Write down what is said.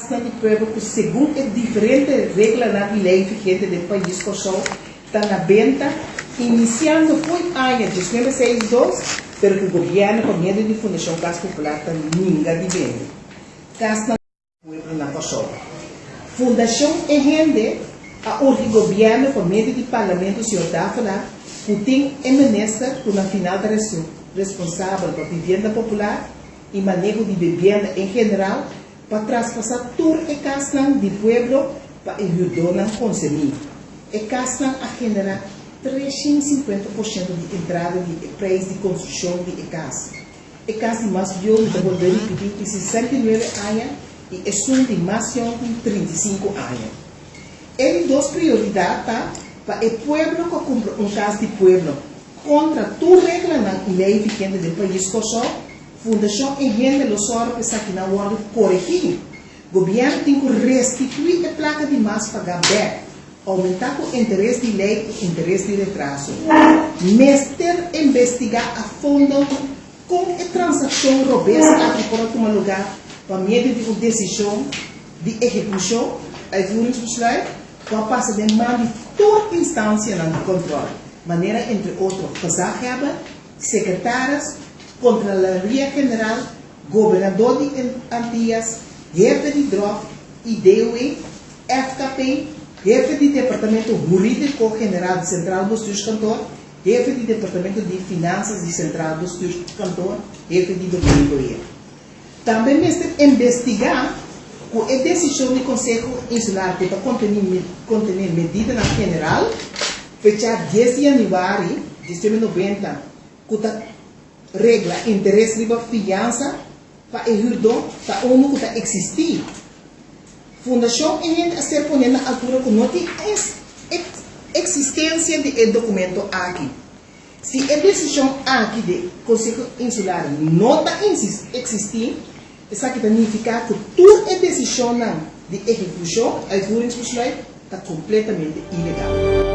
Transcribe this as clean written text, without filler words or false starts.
Casa do Pueblo, que segundo as diferentes regras na lei vigente do país, que só está na venda, iniciando foi ano de 2062, pero que o governo, com medo de Fundação Casa Popular, está ninguém de venda. Casa do Pueblo na Kosovo. Fundação é rende a o governo, com medo de parlamento, o senhor está a falar, que tem eminência, que na final da responsável pela vivenda popular e manejo de vivenda em geral, para traspassar toda a casa do pueblo para ajudar a consumir. A casa a generar 350% de entrada de preço de construção de casa. A casa mais jovem da Bolívia tem 69 anos e é um de mais jovem de 35 anos. Ele duas prioridades para o pueblo que compra casa de pueblo contra toda regra na lei vigente do país Kosovo. Fundação enrenda los sorpes aqui na hora de corrigir. O governo tem que restituir a placa de massa pagar back, aumentar o interesse de lei e o interesse de retraso. Mestre investigar a fundo como a transação robusta para tomar lugar para meio de uma decisão de execução, uitvoeringsbesluit, para passar de mão de toda instância no controle. Maneira, entre outros, gezaghebbers, secretários, Contraloria General, Governador de Antillas, Jefe de Droga, IDOE, FKP, Jefe de Departamento Jurídico General de Central dos Cantor, Jefe de Departamento de Finanças de Central dos Cantor, Jefe de Domínio. Também investigar a decisão do Conselho Insular para contener medida na General, fechar 10 de janeiro de 1990, regla interesse de fiança para ajudar para o que está existir. Fundação é a ser ponida na altura que não tem existência de documento aqui. Se a decisão aqui do Conselho Insular não está existir, isso significa que toda a decisão de execução, uitvoeringsbesluit, está completamente ilegal.